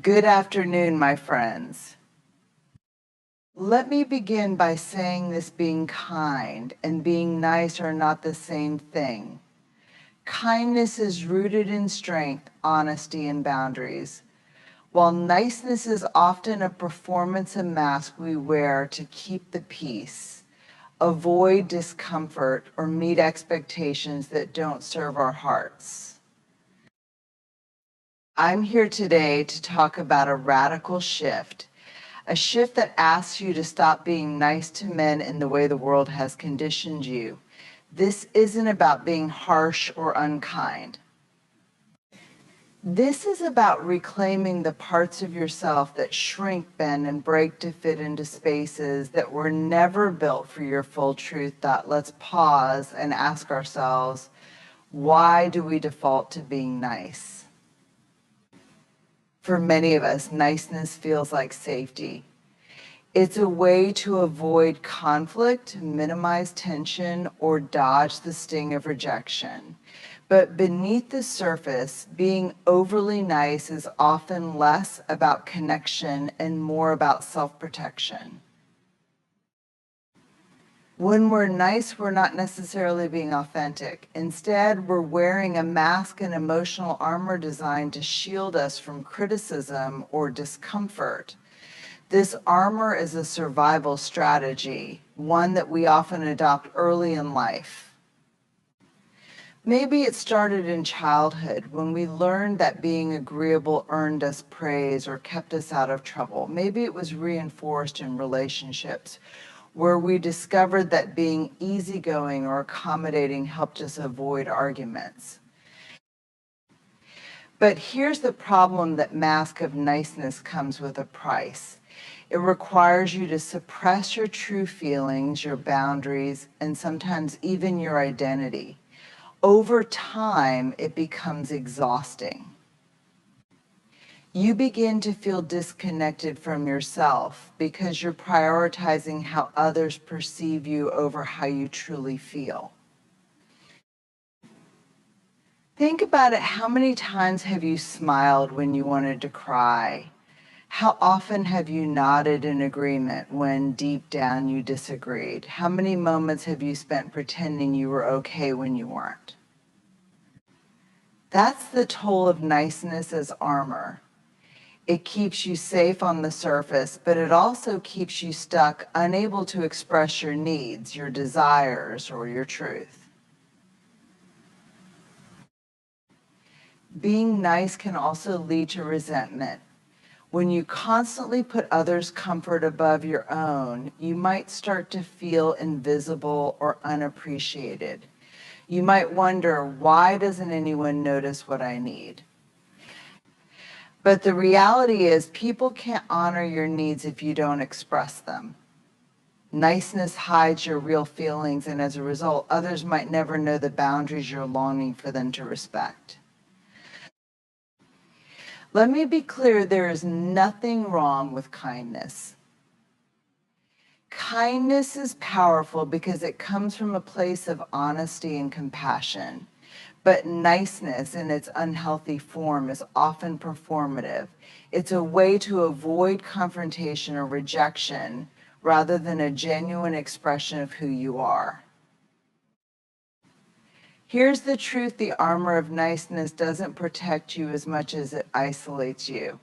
Good afternoon, my friends. Let me begin by saying this: being kind and being nice are not the same thing. Kindness is rooted in strength, honesty, and boundaries, while niceness is often a performance and mask we wear to keep the peace, avoid discomfort, or meet expectations that don't serve our hearts. I'm here today to talk about a radical shift, a shift that asks you to stop being nice to men in the way the world has conditioned you. This isn't about being harsh or unkind. This is about reclaiming the parts of yourself that shrink, bend, and break to fit into spaces that were never built for your full truth. Let's pause and ask ourselves, why do we default to being nice? For many of us, niceness feels like safety. It's a way to avoid conflict, minimize tension, or dodge the sting of rejection. But beneath the surface, being overly nice is often less about connection and more about self-protection. When we're nice, we're not necessarily being authentic. Instead, we're wearing a mask and emotional armor designed to shield us from criticism or discomfort. This armor is a survival strategy, one that we often adopt early in life. Maybe it started in childhood when we learned that being agreeable earned us praise or kept us out of trouble. Maybe it was reinforced in relationships where we discovered that being easygoing or accommodating helped us avoid arguments. But here's the problem: that mask of niceness comes with a price. It requires you to suppress your true feelings, your boundaries, and sometimes even your identity. Over time, it becomes exhausting. You begin to feel disconnected from yourself because you're prioritizing how others perceive you over how you truly feel. Think about it. How many times have you smiled when you wanted to cry? How often have you nodded in agreement when deep down you disagreed? How many moments have you spent pretending you were okay when you weren't? That's the toll of niceness as armor. It keeps you safe on the surface, but it also keeps you stuck, unable to express your needs, your desires, or your truth. Being nice can also lead to resentment. When you constantly put others' comfort above your own, you might start to feel invisible or unappreciated. You might wonder, why doesn't anyone notice what I need? But the reality is, people can't honor your needs if you don't express them. Niceness hides your real feelings, and as a result, others might never know the boundaries you're longing for them to respect. Let me be clear, there is nothing wrong with kindness. Kindness is powerful because it comes from a place of honesty and compassion. But niceness in its unhealthy form is often performative. It's a way to avoid confrontation or rejection rather than a genuine expression of who you are. Here's the truth: the armor of niceness doesn't protect you as much as it isolates you.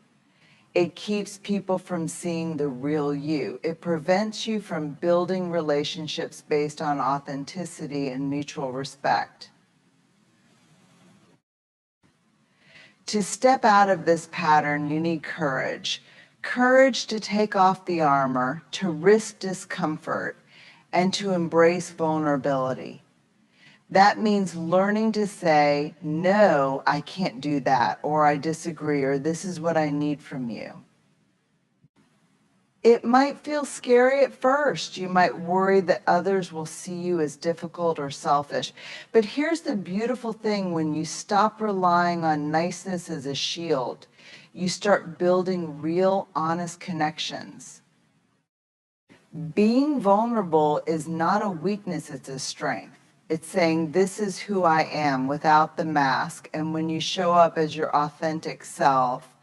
It keeps people from seeing the real you. It prevents you from building relationships based on authenticity and mutual respect. To step out of this pattern, you need courage. Courage to take off the armor, to risk discomfort, and to embrace vulnerability. That means learning to say, no, I can't do that, or I disagree, or this is what I need from you. It might feel scary at first. You might worry that others will see you as difficult or selfish. But here's the beautiful thing: when you stop relying on niceness as a shield, you start building real, honest connections. Being vulnerable is not a weakness, it's a strength. It's saying, this is who I am without the mask. And when you show up as your authentic self,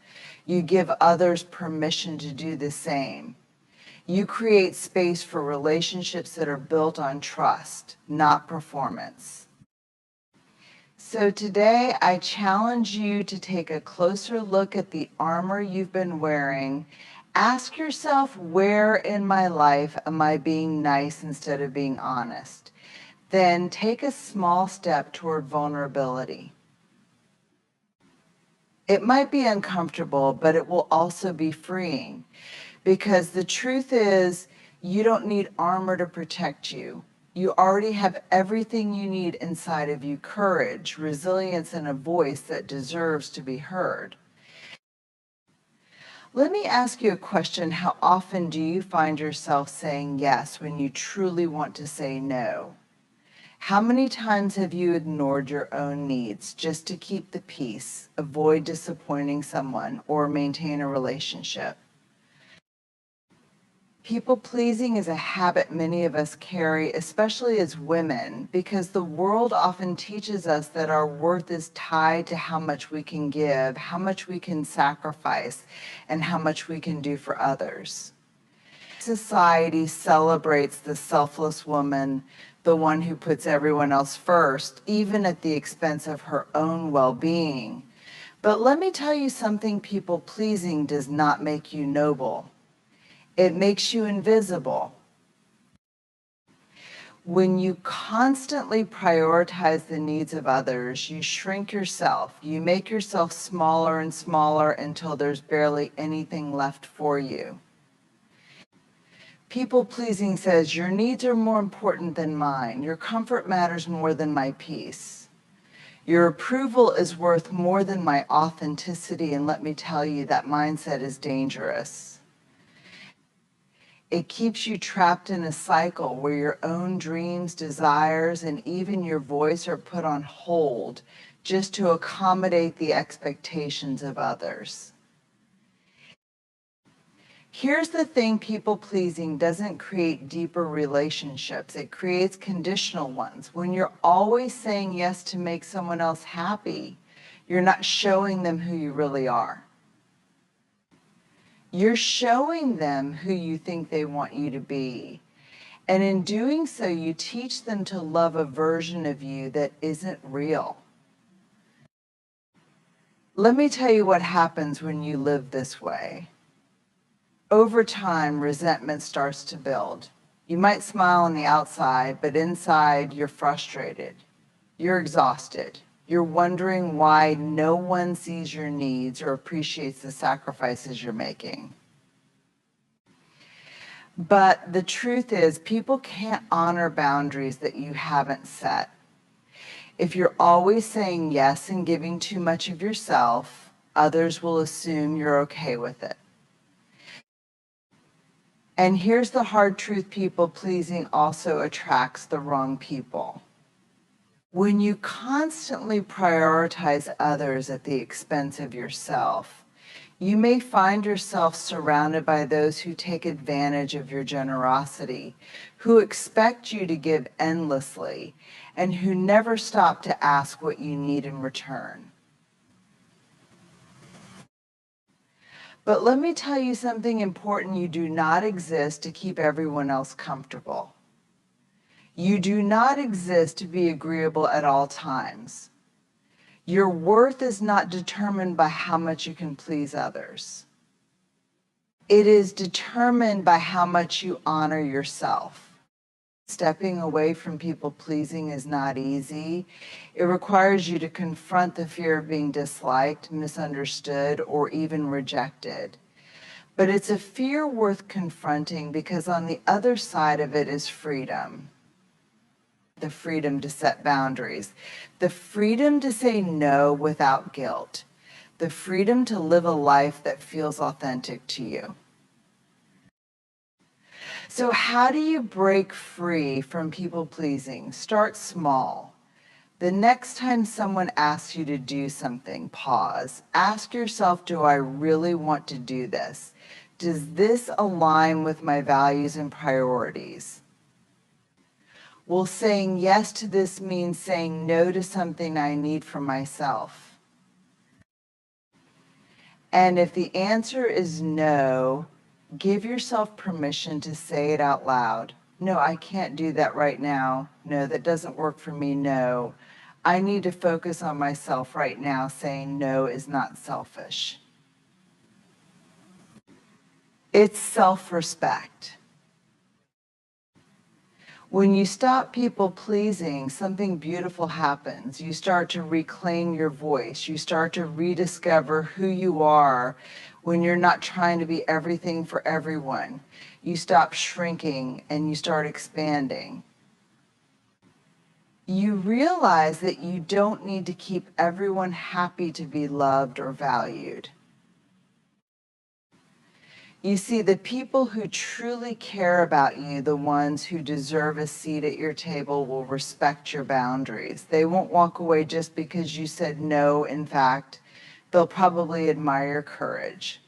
You give others permission to do the same. You create space for relationships that are built on trust, not performance. So today, I challenge you to take a closer look at the armor you've been wearing. Ask yourself, where in my life am I being nice instead of being honest? Then take a small step toward vulnerability. It might be uncomfortable, but it will also be freeing, because the truth is, you don't need armor to protect you. You already have everything you need inside of you: courage, resilience, and a voice that deserves to be heard. Let me ask you a question. How often do you find yourself saying yes when you truly want to say no? How many times have you ignored your own needs just to keep the peace, avoid disappointing someone, or maintain a relationship? People pleasing is a habit many of us carry, especially as women, because the world often teaches us that our worth is tied to how much we can give, how much we can sacrifice, and how much we can do for others. Society celebrates the selfless woman, the one who puts everyone else first, even at the expense of her own well-being. But let me tell you something: people pleasing does not make you noble. It makes you invisible. When you constantly prioritize the needs of others, you shrink yourself. You make yourself smaller and smaller until there's barely anything left for you. People pleasing says, your needs are more important than mine. Your comfort matters more than my peace. Your approval is worth more than my authenticity, and let me tell you, that mindset is dangerous. It keeps you trapped in a cycle where your own dreams, desires, and even your voice are put on hold just to accommodate the expectations of others. Here's the thing: people pleasing doesn't create deeper relationships. It creates conditional ones. When you're always saying yes to make someone else happy, you're not showing them who you really are. You're showing them who you think they want you to be. And in doing so, you teach them to love a version of you that isn't real. Let me tell you what happens when you live this way. Over time, resentment starts to build. You might smile on the outside, but inside you're frustrated. You're exhausted. You're wondering why no one sees your needs or appreciates the sacrifices you're making. But the truth is, people can't honor boundaries that you haven't set. If you're always saying yes and giving too much of yourself, others will assume you're okay with it. And here's the hard truth: people pleasing also attracts the wrong people. When you constantly prioritize others at the expense of yourself, you may find yourself surrounded by those who take advantage of your generosity, who expect you to give endlessly, and who never stop to ask what you need in return. But let me tell you something important: you do not exist to keep everyone else comfortable. You do not exist to be agreeable at all times. Your worth is not determined by how much you can please others. It is determined by how much you honor yourself. Stepping away from people pleasing is not easy. It requires you to confront the fear of being disliked, misunderstood, or even rejected. But it's a fear worth confronting, because on the other side of it is freedom. The freedom to set boundaries, the freedom to say no without guilt, the freedom to live a life that feels authentic to you. So how do you break free from people pleasing? Start small. The next time someone asks you to do something, pause. Ask yourself, do I really want to do this? Does this align with my values and priorities? Will saying yes to this mean saying no to something I need for myself? And if the answer is no, give yourself permission to say it out loud. No, I can't do that right now. No, that doesn't work for me. No, I need to focus on myself right now. Saying no is not selfish. It's self-respect. When you stop people pleasing, something beautiful happens. You start to reclaim your voice. You start to rediscover who you are when you're not trying to be everything for everyone. You stop shrinking and you start expanding. You realize that you don't need to keep everyone happy to be loved or valued. You see, the people who truly care about you, the ones who deserve a seat at your table, will respect your boundaries. They won't walk away just because you said no. In fact, they'll probably admire your courage.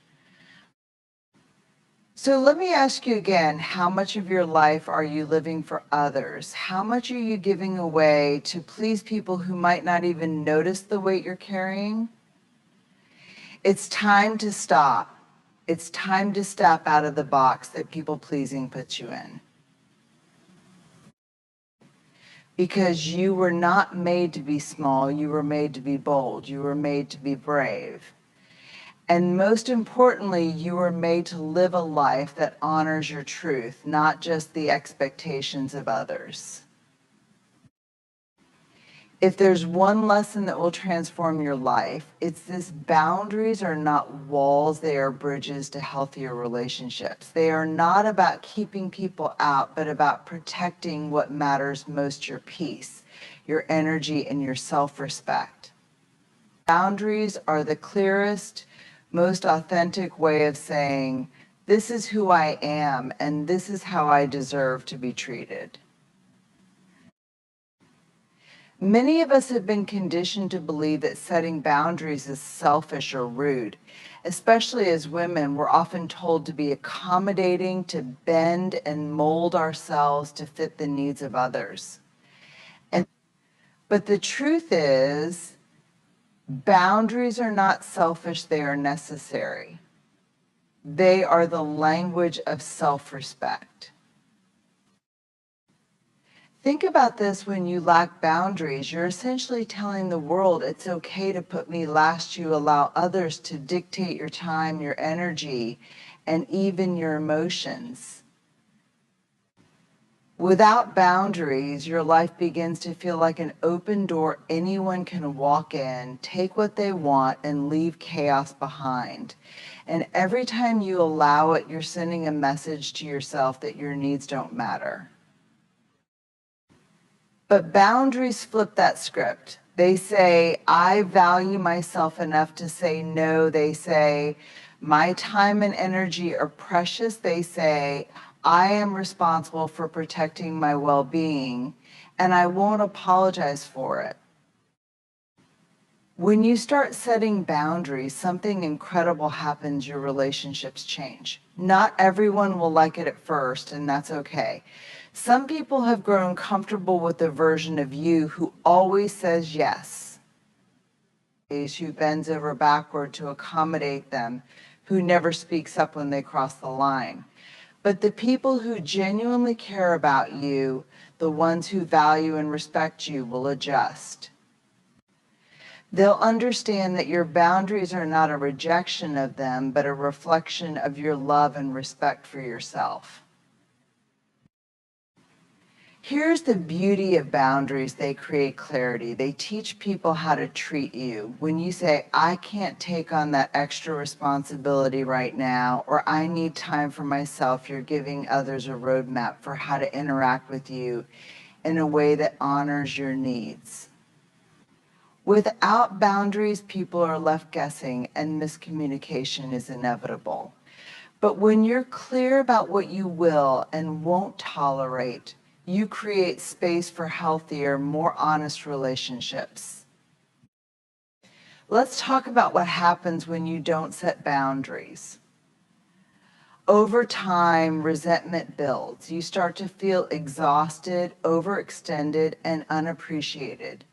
So let me ask you again, how much of your life are you living for others? How much are you giving away to please people who might not even notice the weight you're carrying? It's time to stop. It's time to step out of the box that people pleasing puts you in. Because you were not made to be small, you were made to be bold, you were made to be brave. And most importantly, you were made to live a life that honors your truth, not just the expectations of others. If there's one lesson that will transform your life, it's this: boundaries are not walls, they are bridges to healthier relationships. They are not about keeping people out, but about protecting what matters most: your peace, your energy, and your self-respect. Boundaries are the clearest, most authentic way of saying, this is who I am, and this is how I deserve to be treated. Many of us have been conditioned to believe that setting boundaries is selfish or rude. Especially as women, we're often told to be accommodating, to bend and mold ourselves to fit the needs of others. But the truth is, boundaries are not selfish, they are necessary. They are the language of self-respect. Think about this: when you lack boundaries, you're essentially telling the world it's okay to put me last. You allow others to dictate your time, your energy, and even your emotions. Without boundaries, your life begins to feel like an open door anyone can walk in, take what they want, and leave chaos behind. And every time you allow it, you're sending a message to yourself that your needs don't matter. But boundaries flip that script. They say, I value myself enough to say no. They say, my time and energy are precious. They say, I am responsible for protecting my well-being, and I won't apologize for it. When you start setting boundaries, something incredible happens. Your relationships change. Not everyone will like it at first, and that's okay. Some people have grown comfortable with the version of you who always says yes, who bends over backward to accommodate them, who never speaks up when they cross the line. But the people who genuinely care about you, the ones who value and respect you, will adjust. They'll understand that your boundaries are not a rejection of them, but a reflection of your love and respect for yourself. Here's the beauty of boundaries: they create clarity. They teach people how to treat you. When you say, I can't take on that extra responsibility right now, or I need time for myself, you're giving others a roadmap for how to interact with you in a way that honors your needs. Without boundaries, people are left guessing, and miscommunication is inevitable. But when you're clear about what you will and won't tolerate, you create space for healthier, more honest relationships. Let's talk about what happens when you don't set boundaries. Over time, resentment builds. You start to feel exhausted, overextended, and unappreciated.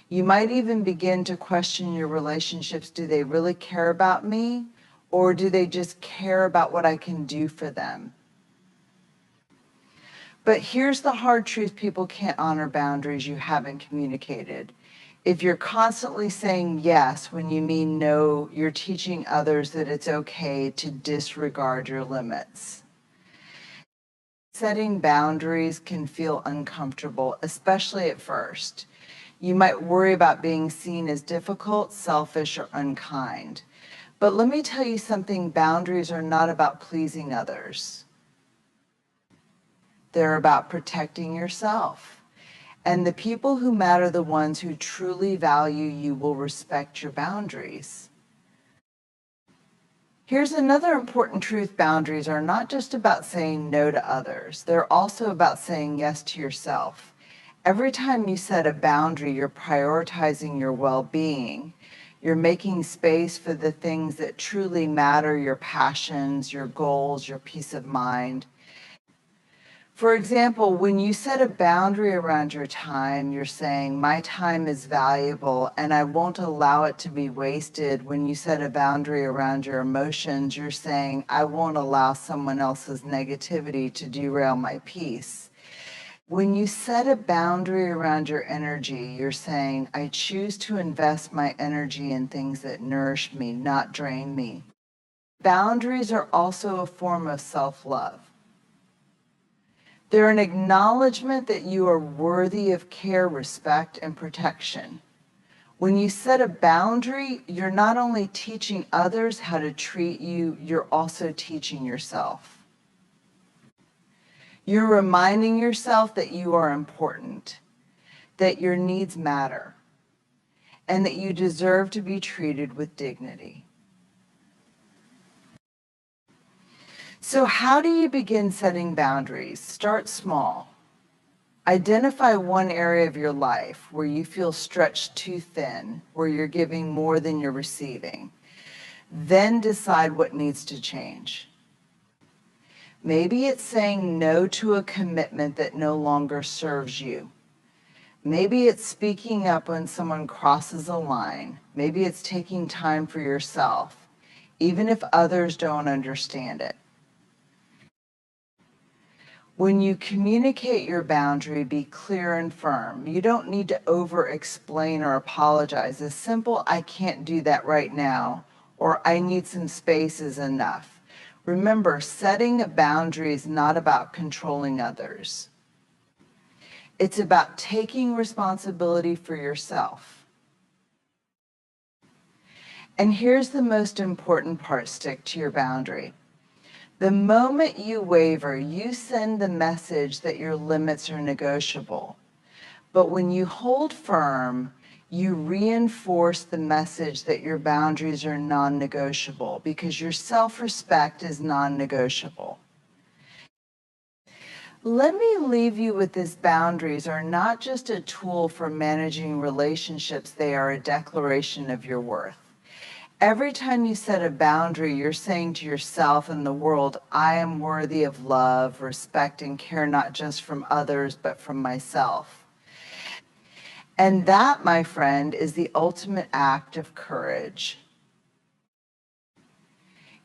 You might even begin to question your relationships. Do they really care about me? Or do they just care about what I can do for them? But here's the hard truth: people can't honor boundaries you haven't communicated. If you're constantly saying yes when you mean no, you're teaching others that it's okay to disregard your limits. Setting boundaries can feel uncomfortable, especially at first. You might worry about being seen as difficult, selfish, or unkind. But let me tell you something: boundaries are not about pleasing others. They're about protecting yourself. And the people who matter, the ones who truly value you, will respect your boundaries. Here's another important truth: boundaries are not just about saying no to others. They're also about saying yes to yourself. Every time you set a boundary, you're prioritizing your well-being. You're making space for the things that truly matter: your passions, your goals, your peace of mind. For example, when you set a boundary around your time, you're saying, my time is valuable and I won't allow it to be wasted. When you set a boundary around your emotions, you're saying, I won't allow someone else's negativity to derail my peace. When you set a boundary around your energy, you're saying, I choose to invest my energy in things that nourish me, not drain me. Boundaries are also a form of self-love. They're an acknowledgement that you are worthy of care, respect, and protection. When you set a boundary, you're not only teaching others how to treat you, you're also teaching yourself. You're reminding yourself that you are important, that your needs matter, and that you deserve to be treated with dignity. So how do you begin setting boundaries? Start small. Identify one area of your life where you feel stretched too thin, where you're giving more than you're receiving. Then decide what needs to change. Maybe it's saying no to a commitment that no longer serves you. Maybe it's speaking up when someone crosses a line. Maybe it's taking time for yourself, even if others don't understand it. When you communicate your boundary, be clear and firm. You don't need to over-explain or apologize. A simple, I can't do that right now, or I need some space is enough. Remember, setting a boundary is not about controlling others. It's about taking responsibility for yourself. And here's the most important part: stick to your boundary. The moment you waver, you send the message that your limits are negotiable. But when you hold firm, you reinforce the message that your boundaries are non-negotiable, because your self-respect is non-negotiable. Let me leave you with this: boundaries are not just a tool for managing relationships, they are a declaration of your worth. Every time you set a boundary, you're saying to yourself and the world, I am worthy of love, respect, and care, not just from others, but from myself. And that, my friend, is the ultimate act of courage.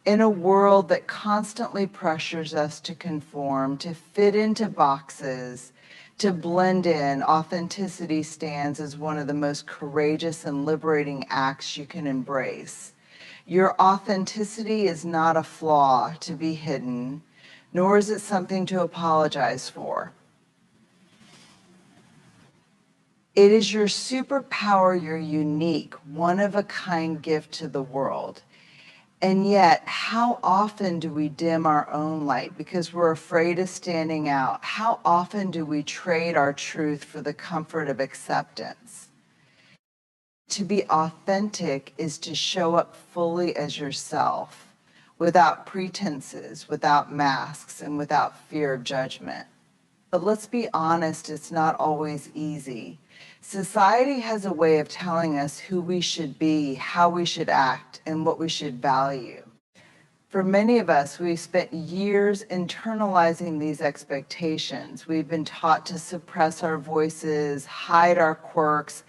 In a world that constantly pressures us to conform, to fit into boxes, to blend in, authenticity stands as one of the most courageous and liberating acts you can embrace. Your authenticity is not a flaw to be hidden, nor is it something to apologize for. It is your superpower, your unique, one-of-a-kind gift to the world. And yet, how often do we dim our own light because we're afraid of standing out? How often do we trade our truth for the comfort of acceptance? To be authentic is to show up fully as yourself, without pretenses, without masks, and without fear of judgment. But let's be honest, it's not always easy. Society has a way of telling us who we should be, how we should act, and what we should value. For many of us, we've spent years internalizing these expectations. We've been taught to suppress our voices, hide our quirks,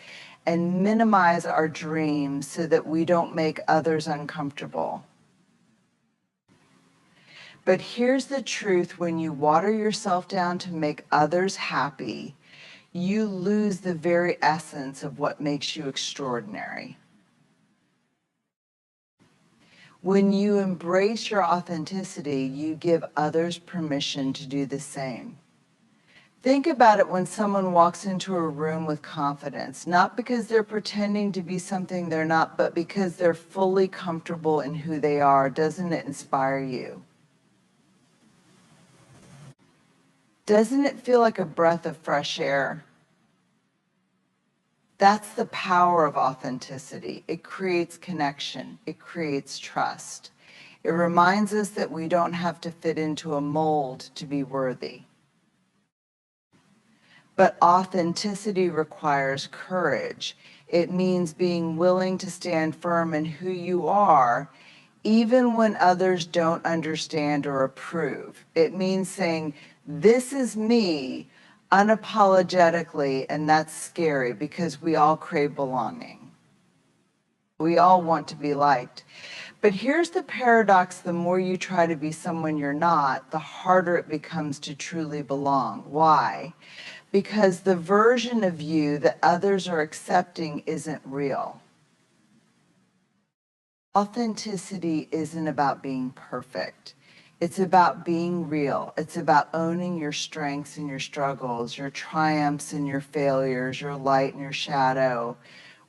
and minimize our dreams so that we don't make others uncomfortable. But here's the truth: when you water yourself down to make others happy, you lose the very essence of what makes you extraordinary. When you embrace your authenticity, you give others permission to do the same. Think about it when someone walks into a room with confidence, not because they're pretending to be something they're not, but because they're fully comfortable in who they are. Doesn't it inspire you? Doesn't it feel like a breath of fresh air? That's the power of authenticity. It creates connection. It creates trust. It reminds us that we don't have to fit into a mold to be worthy. But authenticity requires courage. It means being willing to stand firm in who you are, even when others don't understand or approve. It means saying, "This is me," unapologetically, and that's scary because we all crave belonging. We all want to be liked. But here's the paradox: the more you try to be someone you're not, the harder it becomes to truly belong. Why? Because the version of you that others are accepting isn't real. Authenticity isn't about being perfect. It's about being real. It's about owning your strengths and your struggles, your triumphs and your failures, your light and your shadow.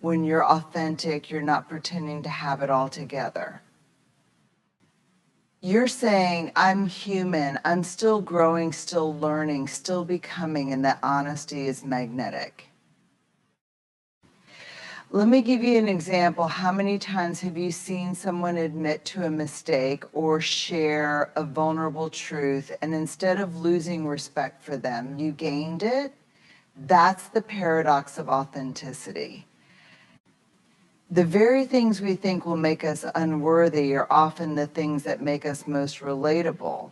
When you're authentic, you're not pretending to have it all together. You're saying, "I'm human, I'm still growing, still learning, still becoming," and that honesty is magnetic. Let me give you an example. How many times have you seen someone admit to a mistake or share a vulnerable truth, and instead of losing respect for them, you gained it? That's the paradox of authenticity. The very things we think will make us unworthy are often the things that make us most relatable.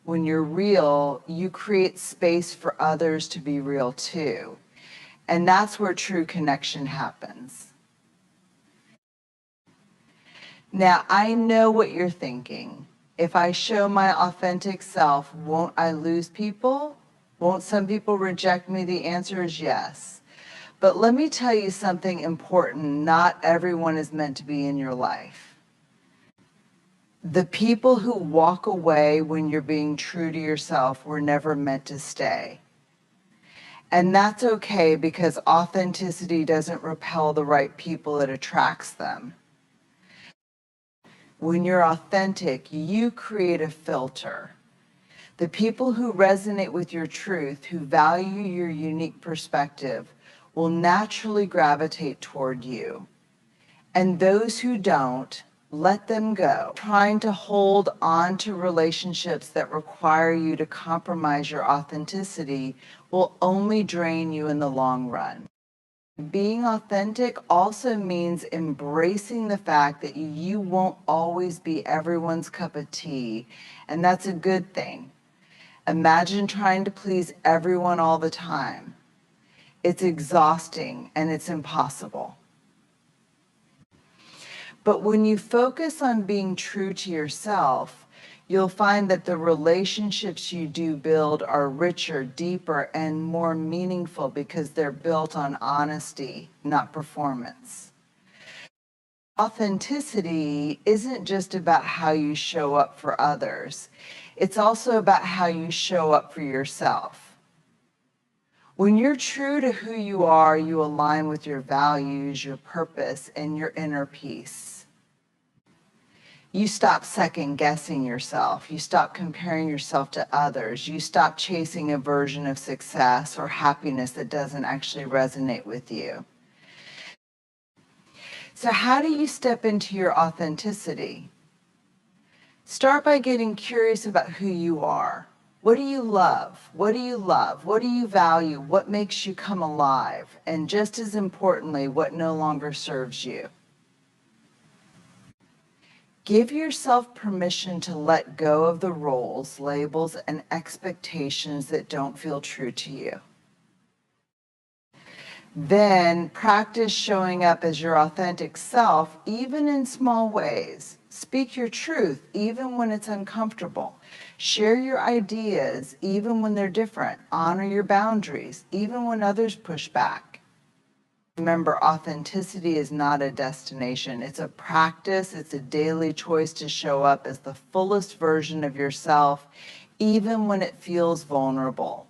When you're real, you create space for others to be real too. And that's where true connection happens. Now, I know what you're thinking. If I show my authentic self, won't I lose people? Won't some people reject me? The answer is yes. But let me tell you something important. Not everyone is meant to be in your life. The people who walk away when you're being true to yourself were never meant to stay. And that's okay, because authenticity doesn't repel the right people, it attracts them. When you're authentic, you create a filter. The people who resonate with your truth, who value your unique perspective, will naturally gravitate toward you. And those who don't, let them go. Trying to hold on to relationships that require you to compromise your authenticity will only drain you in the long run. Being authentic also means embracing the fact that you won't always be everyone's cup of tea, and that's a good thing. Imagine trying to please everyone all the time. It's exhausting and it's impossible. But when you focus on being true to yourself, you'll find that the relationships you do build are richer, deeper, and more meaningful because they're built on honesty, not performance. Authenticity isn't just about how you show up for others. It's also about how you show up for yourself. When you're true to who you are, you align with your values, your purpose, and your inner peace. You stop second guessing yourself. You stop comparing yourself to others. You stop chasing a version of success or happiness that doesn't actually resonate with you. So how do you step into your authenticity? Start by getting curious about who you are. What do you love? What do you love? What do you value? What makes you come alive? And just as importantly, what no longer serves you? Give yourself permission to let go of the roles, labels, and expectations that don't feel true to you. Then practice showing up as your authentic self, even in small ways. Speak your truth, even when it's uncomfortable. Share your ideas, even when they're different. Honor your boundaries, even when others push back. Remember, authenticity is not a destination. It's a practice. It's a daily choice to show up as the fullest version of yourself, even when it feels vulnerable.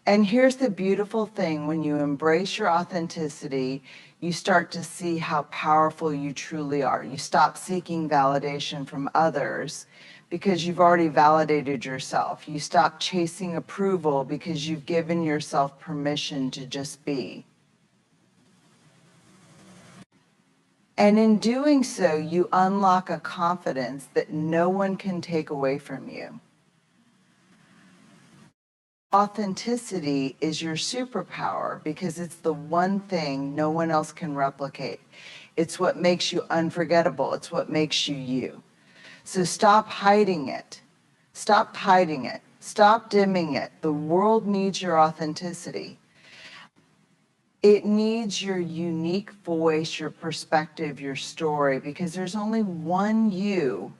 And here's the beautiful thing: when you embrace your authenticity, you start to see how powerful you truly are. You stop seeking validation from others because you've already validated yourself. You stop chasing approval because you've given yourself permission to just be. And in doing so, you unlock a confidence that no one can take away from you. Authenticity is your superpower because it's the one thing no one else can replicate. It's what makes you unforgettable. It's what makes you you. So stop hiding it. Stop hiding it. Stop dimming it. The world needs your authenticity. It needs your unique voice, your perspective, your story, because there's only one you,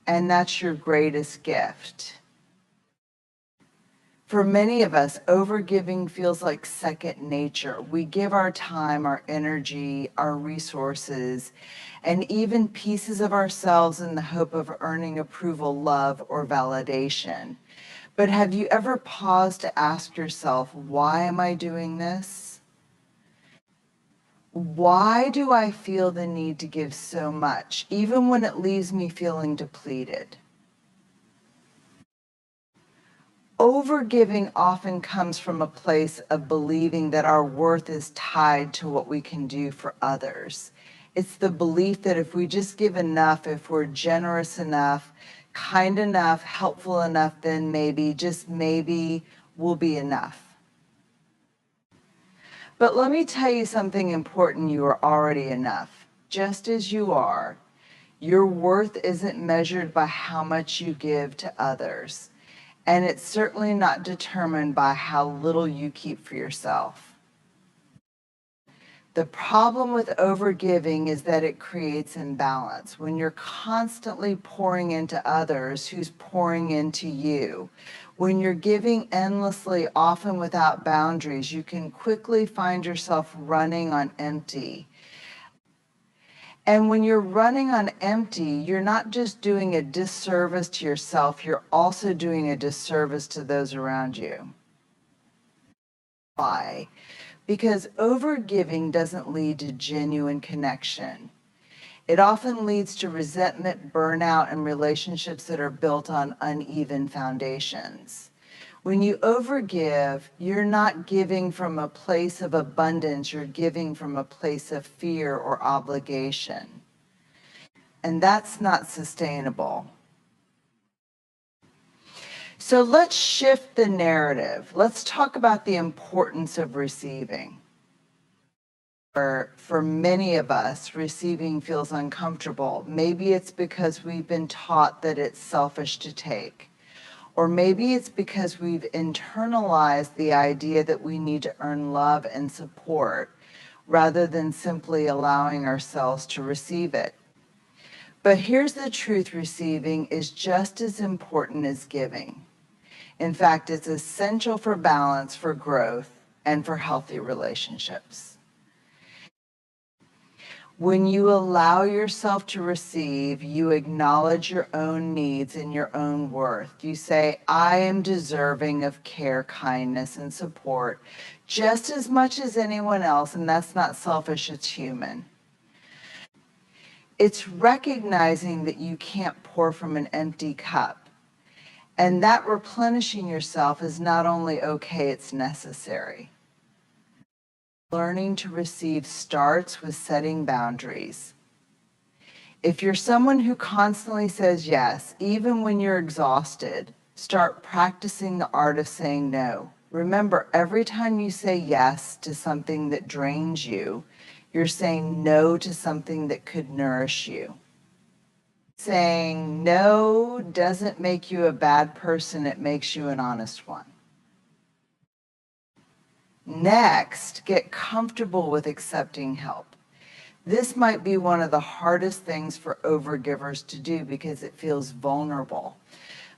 and that's your greatest gift. For many of us, overgiving feels like second nature. We give our time, our energy, our resources, and even pieces of ourselves in the hope of earning approval, love, or validation. But have you ever paused to ask yourself, why am I doing this? Why do I feel the need to give so much, even when it leaves me feeling depleted? Overgiving often comes from a place of believing that our worth is tied to what we can do for others. It's the belief that if we just give enough, if we're generous enough, kind enough, helpful enough, then maybe, just maybe, we'll be enough. But let me tell you something important: you are already enough. Just as you are, your worth isn't measured by how much you give to others. And it's certainly not determined by how little you keep for yourself. The problem with overgiving is that it creates imbalance. When you're constantly pouring into others, who's pouring into you? When you're giving endlessly, often without boundaries, you can quickly find yourself running on empty. And when you're running on empty, you're not just doing a disservice to yourself, you're also doing a disservice to those around you. Why? Because overgiving doesn't lead to genuine connection. It often leads to resentment, burnout, and relationships that are built on uneven foundations. When you overgive, you're not giving from a place of abundance, you're giving from a place of fear or obligation. And that's not sustainable. So let's shift the narrative. Let's talk about the importance of receiving. For many of us, receiving feels uncomfortable. Maybe it's because we've been taught that it's selfish to take. Or maybe it's because we've internalized the idea that we need to earn love and support rather than simply allowing ourselves to receive it. But here's the truth: receiving is just as important as giving. In fact, it's essential for balance, for growth, and for healthy relationships. When you allow yourself to receive, you acknowledge your own needs and your own worth. You say, I am deserving of care, kindness, and support just as much as anyone else, and that's not selfish, it's human. It's recognizing that you can't pour from an empty cup, and that replenishing yourself is not only okay, it's necessary. Learning to receive starts with setting boundaries. If you're someone who constantly says yes, even when you're exhausted, start practicing the art of saying no. Remember, every time you say yes to something that drains you, you're saying no to something that could nourish you. Saying no doesn't make you a bad person, it makes you an honest one. Next, get comfortable with accepting help. This might be one of the hardest things for overgivers to do because it feels vulnerable.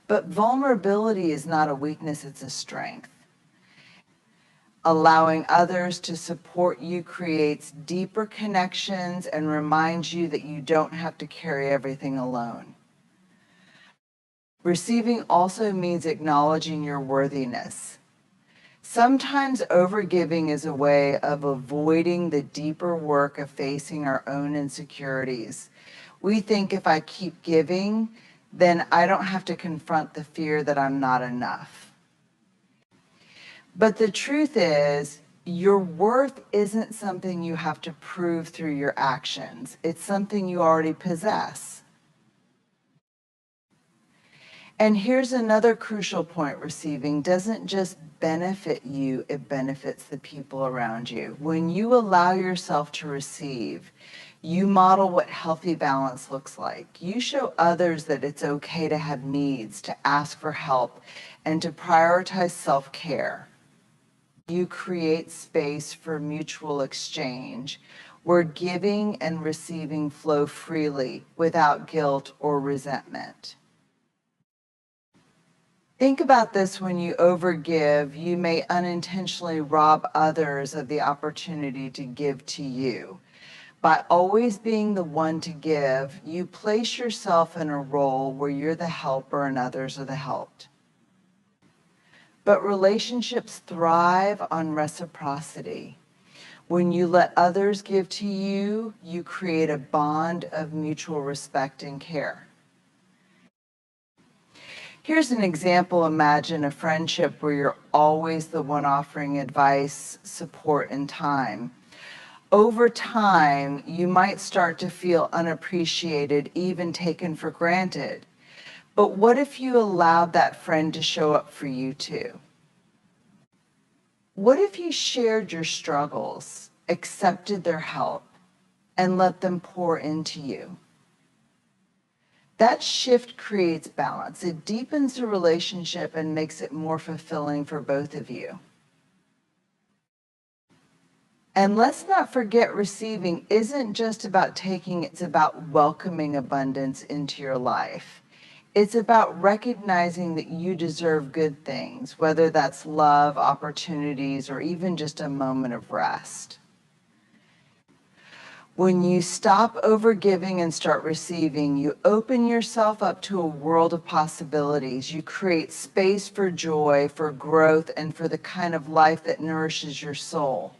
But vulnerability is not a weakness, it's a strength. Allowing others to support you creates deeper connections and reminds you that you don't have to carry everything alone. Receiving also means acknowledging your worthiness. Sometimes overgiving is a way of avoiding the deeper work of facing our own insecurities. We think if I keep giving, then I don't have to confront the fear that I'm not enough. But the truth is, your worth isn't something you have to prove through your actions. It's something you already possess. And here's another crucial point: receiving doesn't just benefit you, it benefits the people around you. When you allow yourself to receive, you model what healthy balance looks like. You show others that it's okay to have needs, to ask for help, and to prioritize self-care. You create space for mutual exchange, where giving and receiving flow freely without guilt or resentment. Think about this: when you overgive, you may unintentionally rob others of the opportunity to give to you. By always being the one to give, you place yourself in a role where you're the helper and others are the helped. But relationships thrive on reciprocity. When you let others give to you, you create a bond of mutual respect and care. Here's an example. Imagine a friendship where you're always the one offering advice, support, and time. Over time, you might start to feel unappreciated, even taken for granted. But what if you allowed that friend to show up for you too? What if you shared your struggles, accepted their help, and let them pour into you? That shift creates balance. It deepens the relationship and makes it more fulfilling for both of you. And let's not forget, receiving isn't just about taking, it's about welcoming abundance into your life. It's about recognizing that you deserve good things, whether that's love, opportunities, or even just a moment of rest. When you stop overgiving and start receiving, you open yourself up to a world of possibilities. You create space for joy, for growth, and for the kind of life that nourishes your soul.